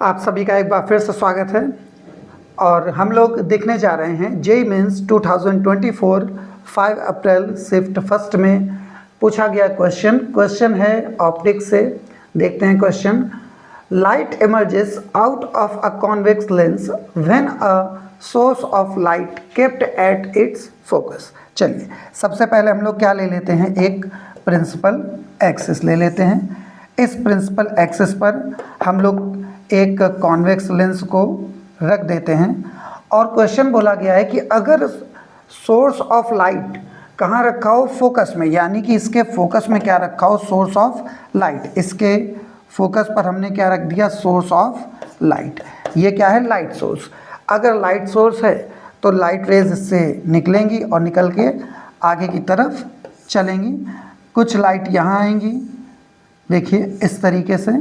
आप सभी का एक बार फिर से स्वागत है और हम लोग देखने जा रहे हैं जेईई मेंस 2024 5 अप्रैल शिफ्ट फर्स्ट में पूछा गया क्वेश्चन है ऑप्टिक्स से। देखते हैं question. Light emerges out of a convex lens when a source of light kept at its focus. चलिए सबसे पहले हम लोग क्या ले लेते हैं, एक प्रिंसिपल एक्सिस ले लेते हैं। इस प्रिंसिपल एक्सिस पर हम लोग एक कॉन्वेक्स लेंस को रख देते हैं और क्वेश्चन बोला गया है कि अगर सोर्स ऑफ लाइट कहाँ रखा हो, फोकस में, यानी कि इसके फोकस में क्या रखा हो, सोर्स ऑफ लाइट। इसके फोकस पर हमने क्या रख दिया, सोर्स ऑफ लाइट। ये क्या है, लाइट सोर्स। अगर लाइट सोर्स है तो लाइट रेज इससे निकलेंगी और निकल के आगे की तरफ चलेंगी। कुछ लाइट यहाँ आएंगी, देखिए इस तरीके से,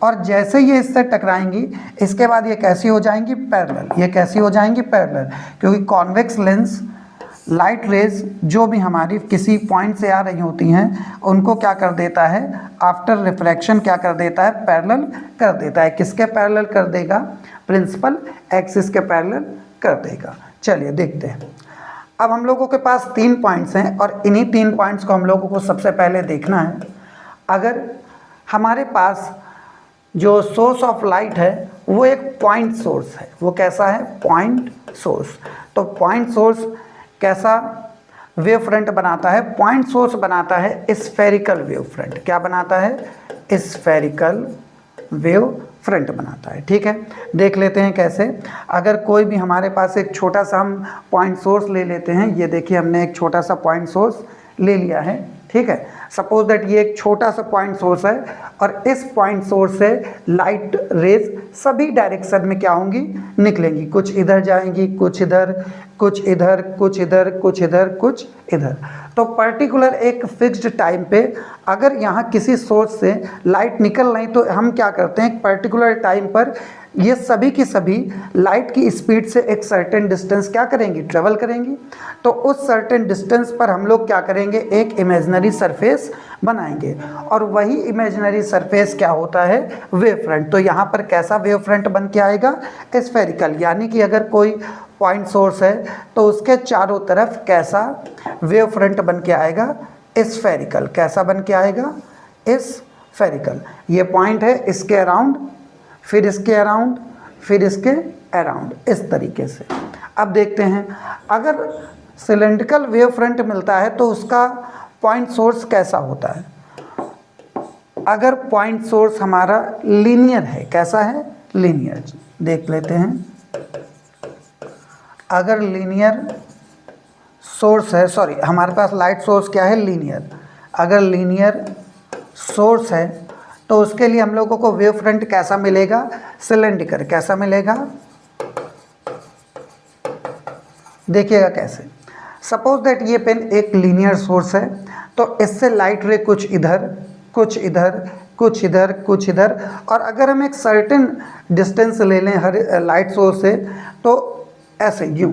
और जैसे ये इससे टकराएंगी इसके बाद ये कैसी हो जाएंगी, पैरेलल। ये कैसी हो जाएंगी, पैरेलल, क्योंकि कॉन्वेक्स लेंस लाइट रेज जो भी हमारी किसी पॉइंट से आ रही होती हैं उनको क्या कर देता है, आफ्टर रिफ्रैक्शन क्या कर देता है, पैरेलल कर देता है। किसके पैरेलल कर देगा, प्रिंसिपल एक्सिस के पैरेलल कर देगा। चलिए देखते हैं। अब हम लोगों के पास 3 पॉइंट्स हैं और इन्हीं 3 पॉइंट्स को हम लोगों को सबसे पहले देखना है। अगर हमारे पास जो सोर्स ऑफ लाइट है वो एक पॉइंट सोर्स है, वो कैसा है, पॉइंट सोर्स। तो पॉइंट सोर्स कैसा वेव फ्रंट बनाता है, पॉइंट सोर्स बनाता है स्फेरिकल वेव फ्रंट। क्या बनाता है, स्फेरिकल वेव फ्रंट बनाता है। ठीक है, देख लेते हैं कैसे। अगर कोई भी हमारे पास एक छोटा सा हम पॉइंट सोर्स ले लेते हैं, ये देखिए हमने एक छोटा सा पॉइंट सोर्स ले लिया है। ठीक है, सपोज दैट ये एक छोटा सा पॉइंट सोर्स है और इस पॉइंट सोर्स से लाइट रेज सभी डायरेक्शन में क्या होंगी, निकलेंगी। कुछ इधर जाएंगी, कुछ इधर, कुछ इधर, कुछ इधर, कुछ इधर, कुछ इधर। तो पर्टिकुलर एक फिक्स्ड टाइम पे अगर यहाँ किसी सोर्स से लाइट निकल रही तो हम क्या करते हैं, एक पर्टिकुलर टाइम पर ये सभी की सभी लाइट की स्पीड से एक सर्टेन डिस्टेंस क्या करेंगी, ट्रेवल करेंगी। तो उस सर्टेन डिस्टेंस पर हम लोग क्या करेंगे, एक इमेजिनरी सरफेस बनाएंगे और वही इमेजिनरी सरफेस क्या होता है, वेव फ्रंट। तो यहाँ पर कैसा वेव फ्रंट बन के आएगा, स्फेरिकल। यानी कि अगर कोई पॉइंट सोर्स है तो उसके चारों तरफ कैसा वेव फ्रंट बन के आएगा, स्फेरिकल। कैसा बन के आएगा, स्फेरिकल। ये पॉइंट है, इसके अराउंड, फिर इसके अराउंड, फिर इसके अराउंड, इस तरीके से। अब देखते हैं, अगर सिलेंड्रिकल वेव फ्रंट मिलता है तो उसका पॉइंट सोर्स कैसा होता है। अगर पॉइंट सोर्स हमारा लीनियर है, कैसा है, लीनियर, देख लेते हैं। अगर लीनियर सोर्स है, सॉरी हमारे पास लाइट सोर्स क्या है, लीनियर। अगर लीनियर सोर्स है तो उसके लिए हम लोगों को वेव फ्रंट कैसा मिलेगा, सिलेंड्रिकल। कैसा मिलेगा, देखिएगा कैसे। सपोज दैट ये पेन एक लीनियर सोर्स है तो इससे लाइट रे कुछ इधर, कुछ इधर, कुछ इधर, कुछ इधर, और अगर हम एक सर्टेन डिस्टेंस ले लें हर लाइट सोर्स से तो ऐसे यूँ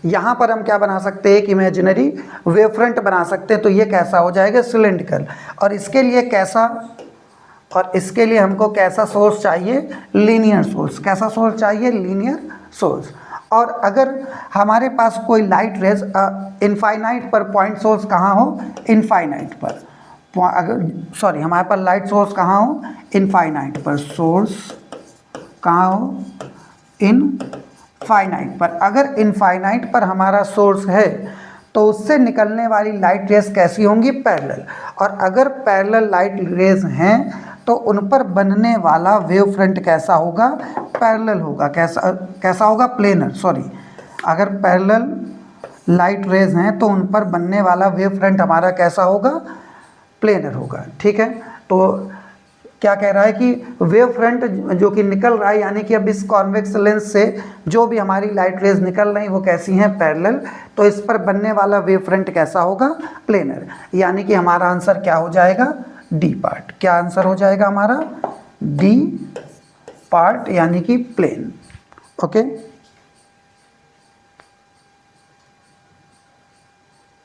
यहाँ पर हम क्या बना सकते हैं, एक इमेजिनरी वेव फ्रंट बना सकते हैं। तो ये कैसा हो जाएगा, सिलेंड्रिकल। और इसके लिए कैसा, और इसके लिए हमको कैसा सोर्स चाहिए, लीनियर सोर्स। कैसा सोर्स चाहिए, लीनियर सोर्स। और अगर हमारे पास कोई लाइट रेज इनफाइनाइट पर, पॉइंट सोर्स कहाँ हो, इनफाइनाइट पर, अगर सॉरी हमारे पास लाइट सोर्स कहाँ हो, इनफाइनाइट पर, सोर्स कहाँ हो, इनफाइनाइट पर। अगर इनफाइनाइट पर हमारा सोर्स है तो उससे निकलने वाली लाइट रेज कैसी होंगी, पैरेलल। और अगर पैरेलल लाइट रेज हैं तो उन पर बनने वाला वेव फ्रंट कैसा होगा, पैरेलल होगा। कैसा होगा, प्लेनर, सॉरी। अगर पैरेलल लाइट रेज हैं तो उन पर बनने वाला वेव फ्रंट हमारा कैसा होगा, प्लेनर होगा। ठीक है, तो क्या कह रहा है कि वेव फ्रंट जो कि निकल रहा है, यानी कि अब इस कॉन्वेक्स लेंस से जो भी हमारी लाइट रेज निकल रही वो कैसी हैं, पैरेलल। तो इस पर बनने वाला वेव फ्रंट कैसा होगा, प्लेनर। यानी कि हमारा आंसर क्या हो जाएगा, डी पार्ट। क्या आंसर हो जाएगा हमारा, डी पार्ट, यानी कि प्लेन। ओके।